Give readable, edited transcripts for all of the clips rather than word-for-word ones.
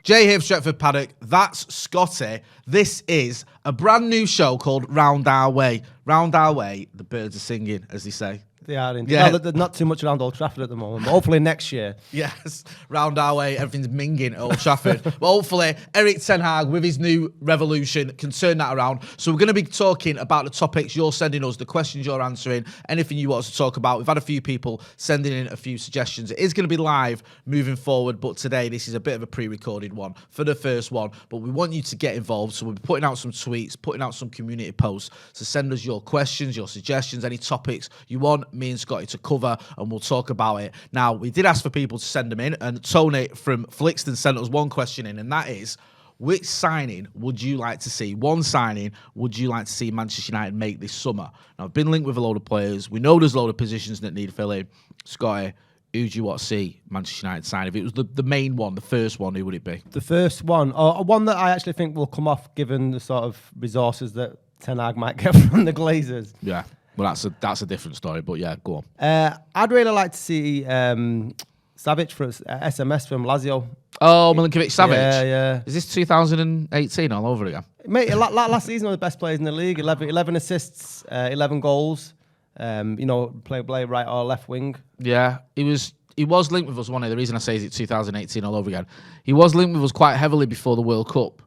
Jay here for Stretford, Paddock. That's Scotty. This is a brand new show called Round Our Way. Round Our Way, the birds are singing, as they say. They are indeed. Yeah. Well, there's not too much around Old Trafford at the moment, but hopefully next year. Yes, round our way, everything's minging at Old Trafford. But hopefully, Erik Ten Hag, with his new revolution, can turn that around. So we're going to be talking about the topics you're sending us, the questions you're answering, anything you want us to talk about. We've had a few people sending in a few suggestions. It is going to be live moving forward, but today this is a bit of a pre-recorded one for the first one. But we want you to get involved, so we'll be putting out some tweets, putting out some community posts. So send us your questions, your suggestions, any topics you want me and Scotty to cover, and we'll talk about it. Now, we did ask for people to send them in, and Tony from Flixton sent us one question in, and that is, which signing would you like to see? One signing would you like to see Manchester United make this summer? Now, I've been linked with a load of players. We know there's a load of positions that need filling. Scotty, who do you want to see Manchester United sign? If it was the main one, the first one, who would it be? The first one, or one that I actually think will come off given the sort of resources that Ten Hag might get from the Glazers. Yeah. Well, that's a different story, but yeah, go on. I'd really like to see Savic for SMS from Lazio. Oh, Milinkovic-Savic. Yeah. Is this 2018 all over again? Mate, last season, one of the best players in the league. 11 assists, 11 goals. Play right or left wing. Yeah, he was linked with us. The reason I say is it's 2018 all over again. He was linked with us quite heavily before the World Cup.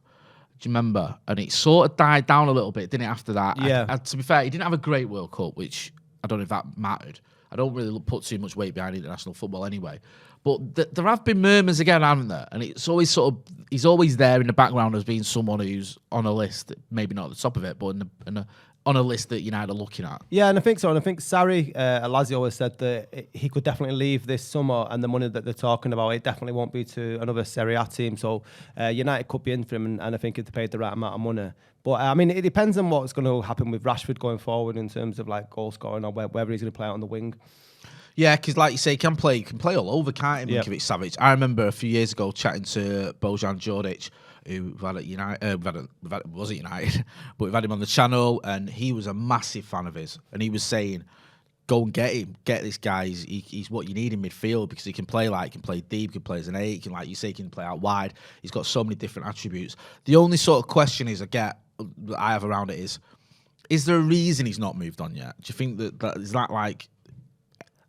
Do you remember? And it sort of died down a little bit, didn't it, after that? Yeah. To be fair, he didn't have a great World Cup, which I don't know if that mattered. I don't really put too much weight behind international football anyway. But there have been murmurs again, haven't there? And it's always he's always there in the background as being someone who's on a list, maybe not at the top of it, but on a list that United are looking at. Yeah, and I think so. And I think Sarri at Lazio has said that he could definitely leave this summer, and the money that they're talking about, it definitely won't be to another Serie A team. So United could be in for him, and I think if they paid the right amount of money. But I mean, it depends on what's going to happen with Rashford going forward in terms of like goal scoring or whether he's going to play out on the wing. Yeah, because like you say, he can play all over, can't he, Milinkovic-Savic? I remember a few years ago chatting to Bojan Djordjic, who we've had at United, was it United? But we've had him on the channel, and he was a massive fan of his. And he was saying, go and get him, get this guy. He's what you need in midfield, because he can play deep, he can play as an 8, he can, like you say, he can play out wide. He's got so many different attributes. The only sort of question that I have around it is there a reason he's not moved on yet? Do you think that is that like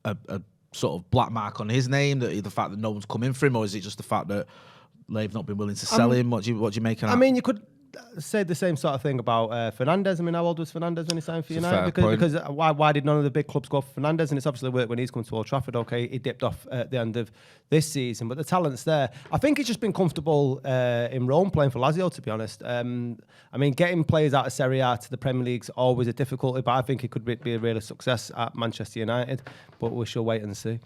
a sort of black mark on his name, the fact that no one's come in for him, or is it just the fact that they've not been willing to sell him? What do you make of that? I mean, you could say the same sort of thing about Fernandes. I mean, how old was Fernandes when he signed for United? Because why did none of the big clubs go for Fernandes? And it's obviously worked when he's come to Old Trafford. Okay, he dipped off at the end of this season, but the talent's there. I think he's just been comfortable in Rome playing for Lazio, to be honest. I mean, getting players out of Serie A to the Premier League's always a difficulty, but I think it could be a real success at Manchester United. But we shall wait and see.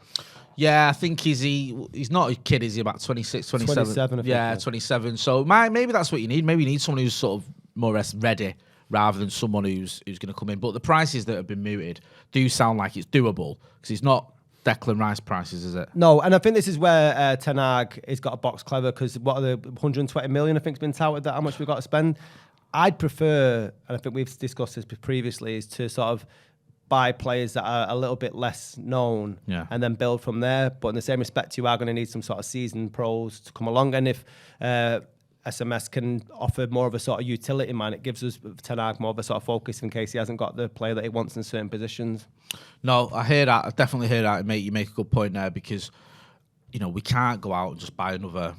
Yeah, I think he's not a kid, is he? About 26, 27? 27, I think. Yeah, 27. So maybe that's what you need. Maybe you need someone who's sort of more or less ready rather than someone who's going to come in. But the prices that have been mooted do sound like it's doable, because it's not Declan Rice prices, is it? No, and I think this is where Ten Hag has got a box clever, because what are the 120 million I think has been touted, that how much we've got to spend. I'd prefer, and I think we've discussed this previously, is to sort of buy players that are a little bit less known, and then build from there. But in the same respect, you are going to need some sort of seasoned pros to come along. And if SMS can offer more of a sort of utility man, it gives us Ten Hag more of a sort of focus in case he hasn't got the player that he wants in certain positions. No, I hear that. I definitely hear that. You make a good point there, because we can't go out and just buy another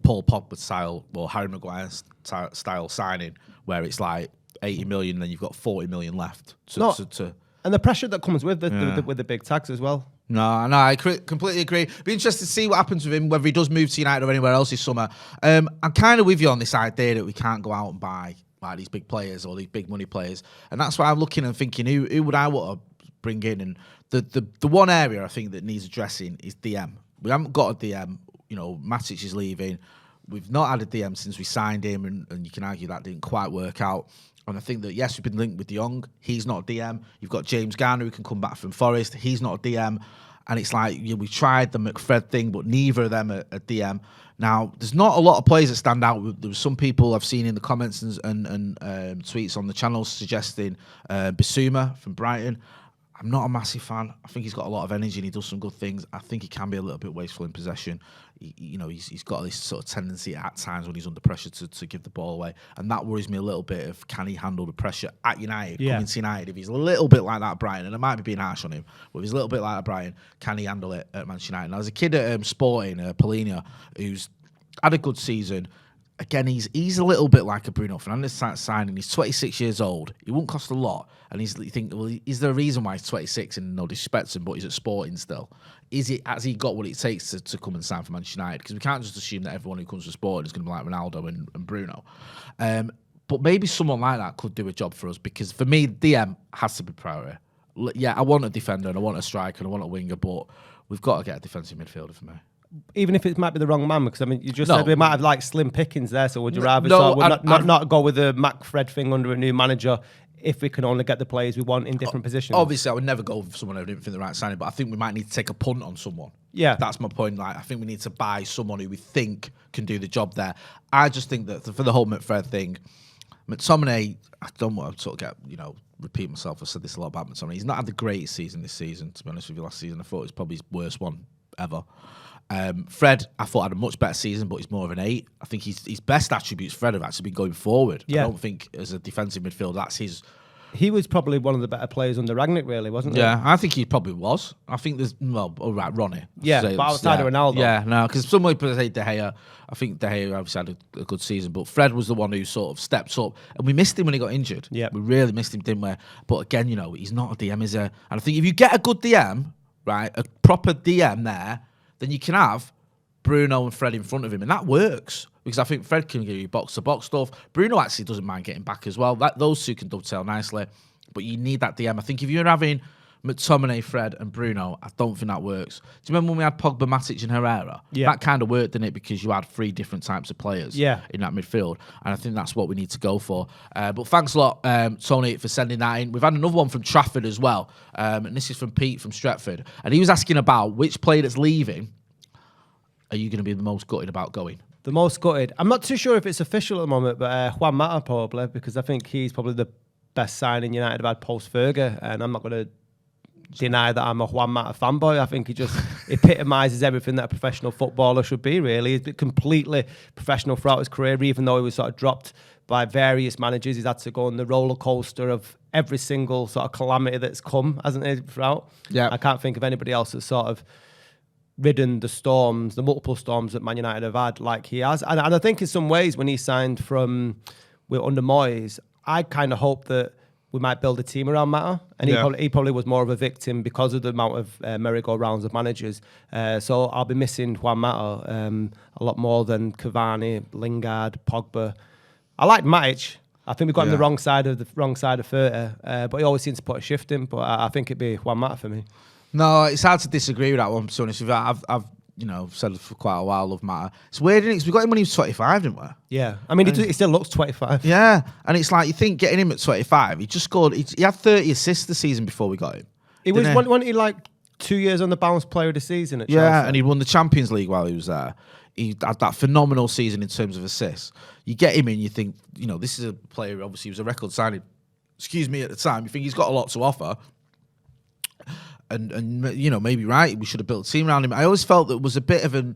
Paul Pogba style or Harry Maguire style signing where it's like 80 million, and then you've got 40 million left. And the pressure that comes with the big tax as well. No, I completely agree. Be interested to see what happens with him, whether he does move to United or anywhere else this summer. I'm kind of with you on this idea that we can't go out and buy like these big players or these big money players, and that's why I'm looking and thinking, who would I want to bring in? And the one area I think that needs addressing is DM. We haven't got a DM. Matic is leaving. We've not had a DM since we signed him, and you can argue that didn't quite work out. And I think that, yes, we've been linked with De Jong. He's not a DM. You've got James Garner, who can come back from Forest. He's not a DM. And it's like, we tried the McFred thing, but neither of them are a DM. Now, there's not a lot of players that stand out. There were some people I've seen in the comments and tweets on the channel suggesting Bissouma from Brighton. I'm not a massive fan. I think he's got a lot of energy and he does some good things. I think he can be a little bit wasteful in possession. He's got this sort of tendency at times when he's under pressure to give the ball away, and that worries me a little bit. Of can he handle the pressure at United? Coming to United, if he's a little bit like that at Brighton, and I might be being harsh on him, but if he's a little bit like that at Brighton, can he handle it at Manchester United? Now, there's a kid at Sporting, Polina, who's had a good season. Again, he's a little bit like a Bruno Fernandes signing. He's 26 years old. He won't cost a lot. And you think, well, is there a reason why he's 26? And no disrespect to him, but he's at Sporting still. Has he got what it takes to come and sign for Manchester United? Because we can't just assume that everyone who comes to Sporting is going to be like Ronaldo and Bruno. But maybe someone like that could do a job for us. Because for me, DM has to be priority. Yeah, I want a defender and I want a striker and I want a winger, but we've got to get a defensive midfielder for me. Even if it might be the wrong man, because I mean, you just said we might have like slim pickings there. So would you rather not go with the Mac Fred thing under a new manager if we can only get the players we want in different positions? Obviously, I would never go with someone I didn't think the right signing, but I think we might need to take a punt on someone. Yeah, that's my point. Like, I think we need to buy someone who we think can do the job there. I just think that for the whole McFred thing, McTominay, I don't want to sort of repeat myself. I've said this a lot about McTominay. He's not had the greatest season this season. To be honest with you, last season I thought it was probably his worst one ever. Fred, I thought had a much better season, but he's more of an 8. I think his best attributes, Fred, have actually been going forward. Yeah. I don't think as a defensive midfielder, that's his. He was probably one of the better players under Rangnick, really, wasn't he? Yeah, I think he probably was. I think there's, Ronnie. Yeah, but outside of Ronaldo. Yeah, no, because some people say De Gea. I think De Gea obviously had a good season, but Fred was the one who sort of stepped up. And we missed him when he got injured. Yeah. We really missed him, didn't we? But again, he's not a DM, is he? And I think if you get a good DM, right, a proper DM there, then you can have Bruno and Fred in front of him, and that works because I think Fred can give you box-to-box stuff. Bruno actually doesn't mind getting back as well. Those two can dovetail nicely, but you need that DM. I think if you're having McTominay, Fred, and Bruno, I don't think that works. Do you remember when we had Pogba, Matic, and Herrera? Yeah. That kind of worked, didn't it? Because you had 3 different types of players in that midfield, and I think that's what we need to go for. But thanks a lot, Tony, for sending that in. We've had another one from Trafford as well, and this is from Pete from Stretford, and he was asking about which player that's leaving are you going to be the most gutted about going? The most gutted? I'm not too sure if it's official at the moment, but Juan Mata probably, because I think he's probably the best signing United have had post-Fergie, and I'm not going to deny that I'm a Juan Mata fanboy. I think he just epitomises everything that a professional footballer should be, really. He's been completely professional throughout his career, even though he was sort of dropped by various managers. He's had to go on the roller coaster of every single sort of calamity that's come, hasn't he, throughout? Yeah. I can't think of anybody else that's sort of ridden the multiple storms that Man United have had like he has. And I think in some ways when he signed under Moyes, I kind of hoped that we might build a team around Mata. And he probably was more of a victim because of the amount of merry-go-rounds of managers. So I'll be missing Juan Mata a lot more than Cavani, Lingard, Pogba. I like Matic. I think we got him the wrong side of 30, but he always seems to put a shift in. But I think it'd be Juan Mata for me. No, it's hard to disagree with that one, to be honest with you. I've said for quite a while, love Mata. It's weird, isn't it? 'Cause we got him when he was 25, didn't we? Yeah. I mean, he still looks 25. Yeah. And it's like, you think getting him at 25, he just scored, he had 30 assists the season before we got him. Wasn't he like 2 years on the bounce player of the season at Chelsea? Yeah, and he won the Champions League while he was there. He had that phenomenal season in terms of assists. You get him in, you think, this is a player, obviously, he was a record signing, at the time. You think he's got a lot to offer. And maybe right, we should have built a team around him. I always felt that it was a bit of it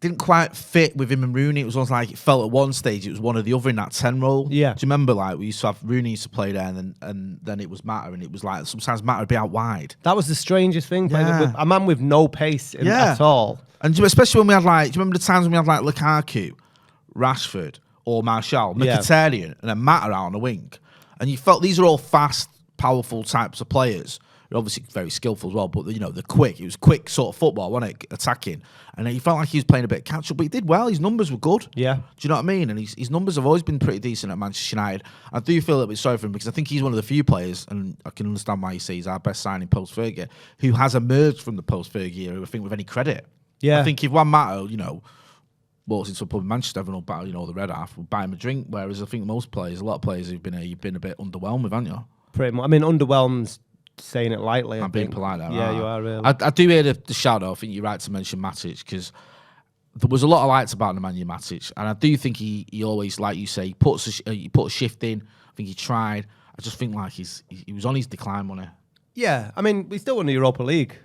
didn't quite fit with him and Rooney. It was almost like it felt at one stage it was one or the other in that 10 role. Yeah. Do you remember, like, we used to have Rooney used to play there and then it was Mata, and it was like sometimes Mata would be out wide. That was the strangest thing. Yeah. A man with no pace at all. And especially when we had do you remember the times when we had Lukaku, Rashford, or Martial, Mkhitaryan, and then Mata out on the wing? And you felt these are all fast, powerful types of players. They're obviously very skillful as well, but they're quick. It was quick sort of football, wasn't it? Attacking. And he felt like he was playing a bit of catch up, but he did well. His numbers were good. Yeah. Do you know what I mean? And his numbers have always been pretty decent at Manchester United. I do feel a little bit sorry for him because I think he's one of the few players, and I can understand why you say he's our best signing post-Fergie, who has emerged from the post-Fergie era, I think, with any credit. Yeah. I think if Juan Mata, walks into a pub in Manchester, everyone will buy, the red half, will buy him a drink, whereas I think a lot of players who've been you've been a bit underwhelmed with, haven't you? Pretty much. I mean, underwhelmed, saying it lightly. I'm being polite there. Yeah, you are really. I do hear the shout out. I think you're right to mention Matic because there was a lot of lights about Nemanja Matic, and I do think he always, like you say, he put a shift in. I think he tried. I just think he was on his decline, wasn't he? Yeah, I mean, we still won the Europa League.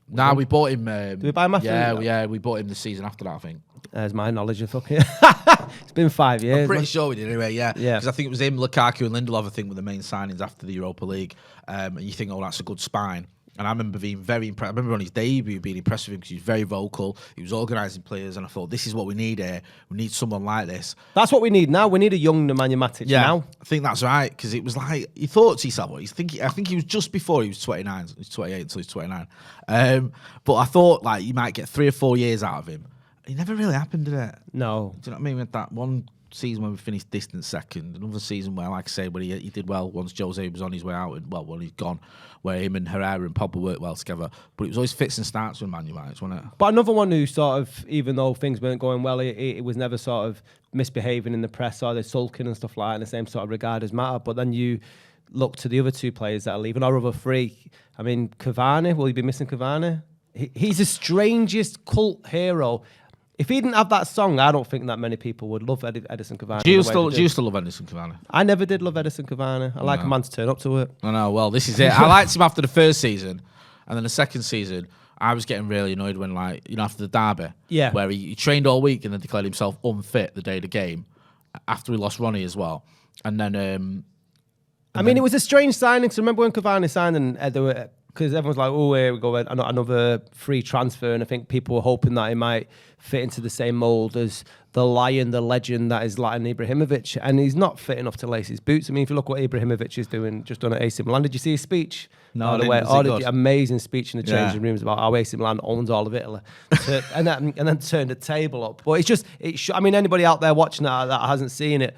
Nah, we bought him. Did we buy him after? Yeah, we bought him the season after that, I think. There's my knowledge of fucking. It's been 5 years. I'm pretty sure we did anyway, yeah. Yeah. Because I think it was him, Lukaku and Lindelof, I think, were the main signings after the Europa League. And you think, oh, that's a good spine. And I remember being very impressed. I remember on his debut being impressed with him because he was very vocal. He was organising players, and I thought, this is what we need here. We need someone like this. That's what we need now. We need a young Nemanja Matic now. I think that's right, because it was like, he thought to yourself, I think he was just before he was 29. He was 28 until he was 29. But I thought, like, you might get 3 or 4 years out of him. It never really happened, did it? No. Do you know what I mean? With that one season when we finished distant second, another season where, like I say, when he did well once Jose was on his way out, and well, when he's gone, where him and Herrera and Pogba worked well together. But it was always fits and starts with Man United, wasn't it? But another one who sort of, even though things weren't going well, he was never sort of misbehaving in the press or they're sulking and stuff like that in the same sort of regard as Mata. But then you look to the other 2 players that are leaving, or other 3. I mean, Cavani, will you be missing Cavani? He's the strangest cult hero. If he didn't have that song, I don't think that many people would love Edison Cavani. Do you still love Edison Cavani? I never did love Edison Cavani. I like a man to turn up to it. I know. Well, this is it. I liked him after the first season, and then the second season, I was getting really annoyed when, like, you know, after the derby, where he trained all week and then declared himself unfit the day of the game, after he lost Ronnie as well, and then. I mean, it was a strange signing. So remember when Cavani signed and there were. Because everyone's like, oh, here we go, another free transfer. And I think people were hoping that he might fit into the same mould as the lion, the legend that is Zlatan Ibrahimovic. And he's not fit enough to lace his boots. I mean, if you look what Ibrahimovic is doing, just done at AC Milan. Did you see his speech? No, amazing speech in the changing rooms about how AC Milan owns all of Italy. and then turned the table up. But it's just, I mean, anybody out there watching that hasn't seen it,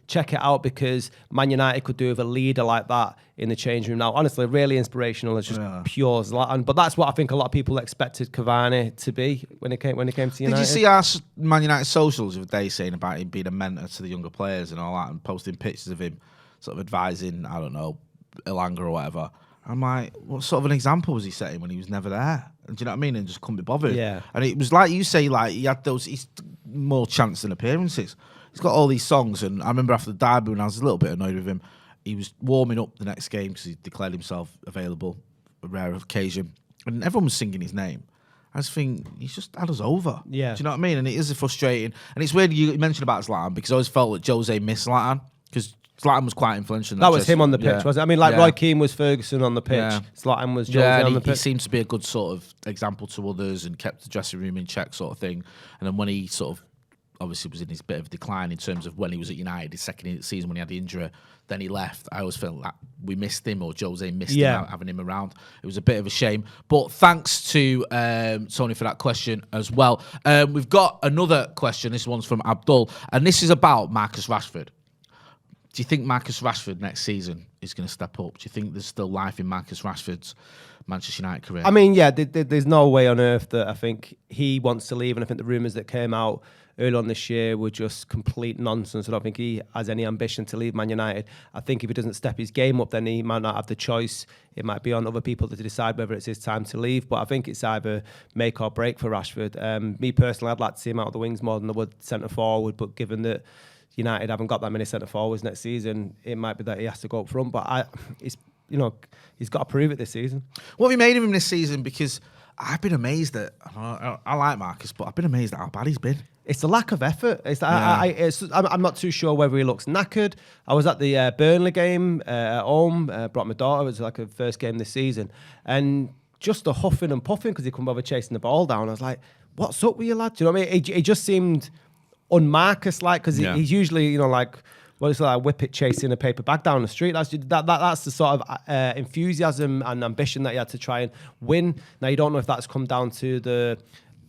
check it out, because Man United could do with a leader like that in the change room now. Honestly, really inspirational. It's just pure Zlatan. But that's what I think a lot of people expected Cavani to be when it came to United. Did you see our Man United socials of the day saying about him being a mentor to the younger players and all that, and posting pictures of him sort of advising, I don't know, Elanga or whatever? I'm like, what sort of an example was he setting when he was never there? Do you know what I mean? And just couldn't be bothered. Yeah. And it was like you say, like he had he's more chance than appearances. He's got all these songs, and I remember after the derby when I was a little bit annoyed with him, he was warming up the next game because he declared himself available, a rare occasion, and everyone was singing his name. I just think he's just had us over. Yeah. Do you know what I mean? And it is frustrating. And it's weird you mentioned about Zlatan, because I always felt that Jose missed Zlatan, because Zlatan was quite influential. That was him on the pitch, wasn't it? I mean, like Roy Keane was Ferguson on the pitch. Yeah. Zlatan was Jose on the pitch. He seems to be a good sort of example to others and kept the dressing room in check, sort of thing. And then when he sort of obviously was in his bit of decline in terms of when he was at United, his second season when he had the injury, then he left. I always felt like we missed him, or Jose missed him out having him around. It was a bit of a shame. But thanks to Tony for that question as well. We've got another question. This one's from Abdul, and this is about Marcus Rashford. Do you think Marcus Rashford next season is going to step up? Do you think there's still life in Marcus Rashford's Manchester United career? I mean, yeah, there's no way on earth that I think he wants to leave, and I think the rumours that came out early on this year were just complete nonsense. I don't think he has any ambition to leave Man United. I think if he doesn't step his game up, then he might not have the choice. It might be on other people to decide whether it's his time to leave. But I think it's either make or break for Rashford. Me personally, I'd like to see him out of the wings more than I would centre forward. But given that United haven't got that many centre forwards next season, it might be that he has to go up front. But he's got to prove it this season. What have you made of him this season? Because I've been amazed at. I like Marcus, but I've been amazed at how bad he's been. It's the lack of effort. I'm not too sure whether he looks knackered. I was at the Burnley game at home, brought my daughter. It was like a first game this season. And just the huffing and puffing because he couldn't bother chasing the ball down. I was like, what's up with you, lad? Do you know what I mean? He just seemed un-Marcus-like, because he's usually, like whip it chasing a paper bag down the street. That's the sort of enthusiasm and ambition that he had to try and win. Now, you don't know if that's come down to the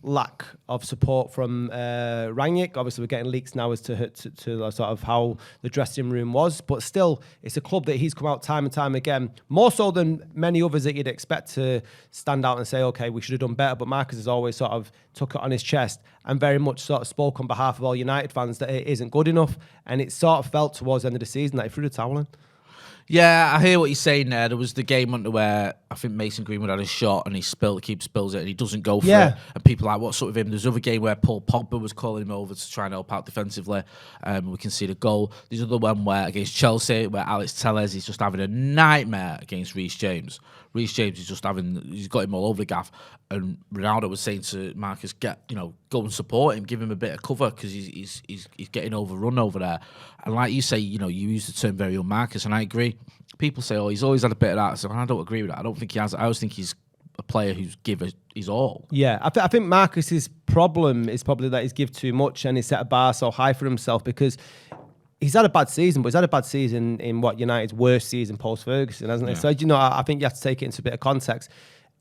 lack of support from Rangnick. Obviously, we're getting leaks now as to sort of how the dressing room was, but still, it's a club that he's come out time and time again, more so than many others that you'd expect to stand out and say, okay, we should have done better. But Marcus has always sort of took it on his chest and very much sort of spoke on behalf of all United fans that it isn't good enough. And it sort of felt towards the end of the season that he threw the towel in. Yeah, I hear what you're saying there. There was the game under where I think Mason Greenwood had a shot and the keeper spills it and he doesn't go for it. And people are like, what's up with him? There's another game where Paul Pogba was calling him over to try and help out defensively. We can see the goal. There's another one where against Chelsea where Alex Telles is just having a nightmare against Reece James. Reece James is just he's got him all over the gaff. And Ronaldo was saying to Marcus, go and support him, give him a bit of cover because he's getting overrun over there. And like you say, you use the term very on Marcus, and I agree. People say, he's always had a bit of that. So I don't agree with that. I don't think he has. I always think he's a player who's given his all. Yeah, I think Marcus's problem is probably that he's give too much and he's set a bar so high for himself because he's had a bad season, but he's had a bad season in United's worst season post-Ferguson, hasn't he? So, I think you have to take it into a bit of context.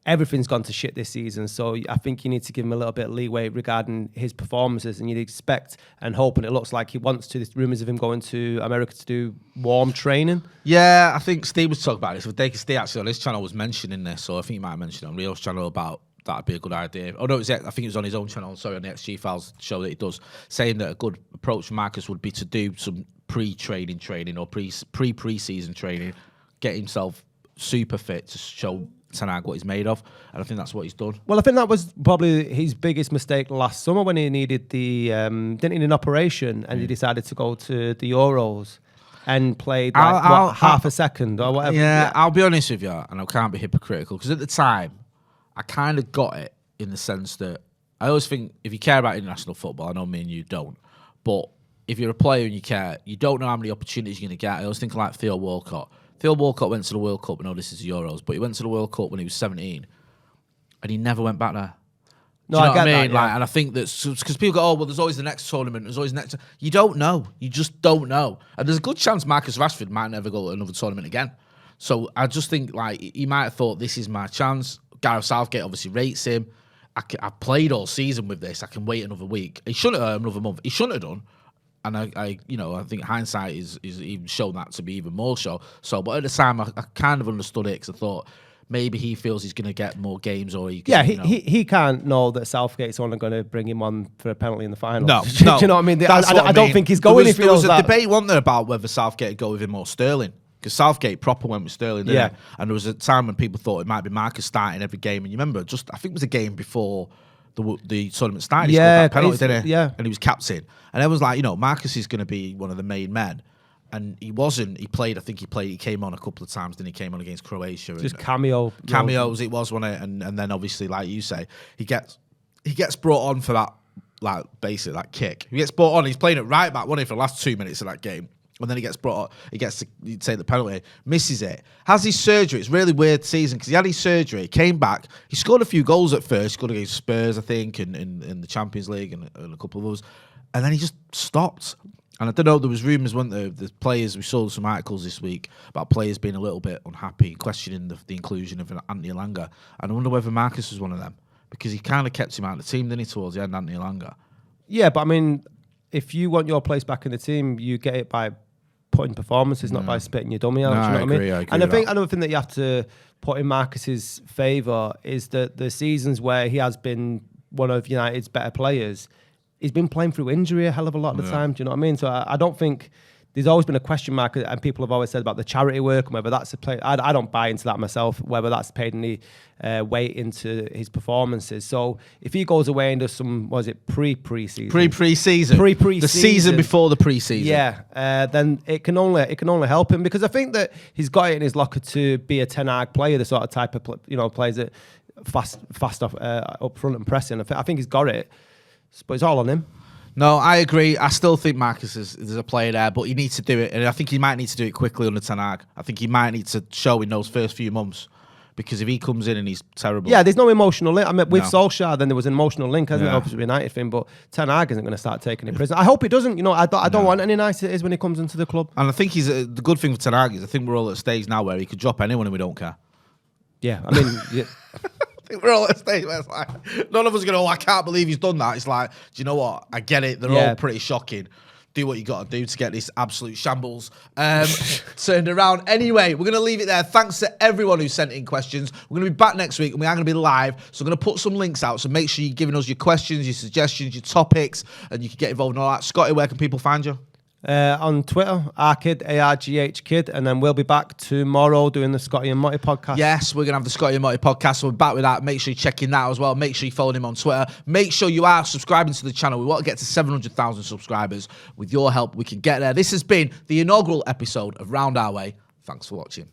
Everything's gone to shit this season, so I think you need to give him a little bit of leeway regarding his performances, and you'd expect and hope, and it looks like he wants to. There's rumours of him going to America to do warm training. Yeah, I think Steve was talking about this. Steve actually on his channel was mentioning this, so I think he might have mentioned it on Rio's channel about that'd be a good idea. Oh no, I think it was on his own channel, sorry, on the XG Files show that he does, saying that a good approach for Marcus would be to do some pre-training or pre-season training, get himself super fit to show Ten Hag what he's made of, and I think that's what he's done. Well, I think that was probably his biggest mistake last summer when he needed didn't need an operation, and he decided to go to the Euros and played half a second or whatever. Yeah, I'll be honest with you, and I can't be hypocritical, because at the time, I kind of got it in the sense that I always think if you care about international football, I know me and you don't, but if you're a player and you care, you don't know how many opportunities you're going to get. I always think like Theo Walcott. Theo Walcott went to the World Cup. I know this is the Euros, but he went to the World Cup when he was 17, and he never went back there. Do you know what I mean? That, yeah. And I think that's because people go, there's always the next tournament. There's always next. You don't know. You just don't know. And there's a good chance Marcus Rashford might never go to another tournament again. So I just think he might have thought this is my chance. Gareth Southgate obviously rates him. I played all season with this. I can wait another week. He shouldn't have another month. He shouldn't have done. And I think hindsight is even shown that to be even more so. But at the time, I kind of understood it because I thought maybe he feels he's going to get more games, or he can't know that Southgate's only going to bring him on for a penalty in the final. No, do you know what I mean? I don't think he's going. There was a debate, wasn't there, about whether Southgate would go with him or Sterling, because Southgate proper went with Sterling, didn't he? And there was a time when people thought it might be Marcus starting every game, and you remember, I think it was a game before the tournament started. He scored that penalty, didn't he? Yeah. And he was captain. And everyone was like, Marcus is going to be one of the main men. And he wasn't. He came on a couple of times, then he came on against Croatia. Just cameos, it was, wasn't it? And then obviously, like you say, he gets brought on for that, like, basically, that kick. He gets brought on, he's playing it right back, wasn't he, for the last 2 minutes of that game. And then he gets brought on, he gets to take the penalty, misses it, has his surgery. It's a really weird season because he had his surgery, came back, he scored a few goals at first, scored against Spurs, I think, in the Champions League and a couple of others. And then he just stopped. And I don't know, there was rumours, weren't there, the players, we saw some articles this week about players being a little bit unhappy, questioning the inclusion of Anthony Elanga. And I wonder whether Marcus was one of them, because he kind of kept him out of the team, didn't he, towards the end, Anthony Elanga? Yeah, but I mean, if you want your place back in the team, you get it by putting performances, not by spitting your dummy out. No, do you know what I mean? I agree and I think that. another thing that you have to put in Marcus's favour is that the seasons where he has been one of United's better players, he's been playing through injury a hell of a lot of the time. Do you know what I mean? So I don't think there's always been a question mark, and people have always said about the charity work and whether that's a play. I don't buy into that myself, whether that's paid any weight into his performances. So if he goes away and does some, pre-season? Pre-season. The season before the pre-season. Yeah, then it can only help him, because I think that he's got it in his locker to be a Ten Hag player, the sort of type of plays it fast off up front and pressing. I think he's got it, but it's all on him. No, I agree. I still think Marcus is a player there, but he needs to do it, and I think he might need to do it quickly under Ten Hag. I think he might need to show in those first few months, because if he comes in and he's terrible... Yeah, there's no emotional link. I mean, with Solskjaer, then there was an emotional link, hasn't it? Obviously, the United thing, but Ten Hag isn't going to start taking him prison. I hope he doesn't. I don't want any nice it is when he comes into the club. And I think the good thing for Ten Hag is I think we're all at a stage now where he could drop anyone and we don't care. Yeah, I mean... I think we're all at a stage where it's like, none of us are going, I can't believe he's done that. It's like, do you know what? I get it. They're all pretty shocking. Do what you got to do to get this absolute shambles turned around. Anyway, we're going to leave it there. Thanks to everyone who sent in questions. We're going to be back next week, and we are going to be live. So we're going to put some links out. So make sure you're giving us your questions, your suggestions, your topics, and you can get involved in all that. Scotty, where can people find you? On Twitter, Arkid, ARGH Kid, and then we'll be back tomorrow doing the Scotty and Motty podcast. Yes, we're going to have the Scotty and Motty podcast. We're back with that. Make sure you check in that as well. Make sure you follow him on Twitter. Make sure you are subscribing to the channel. We want to get to 700,000 subscribers. With your help, we can get there. This has been the inaugural episode of Round Our Way. Thanks for watching.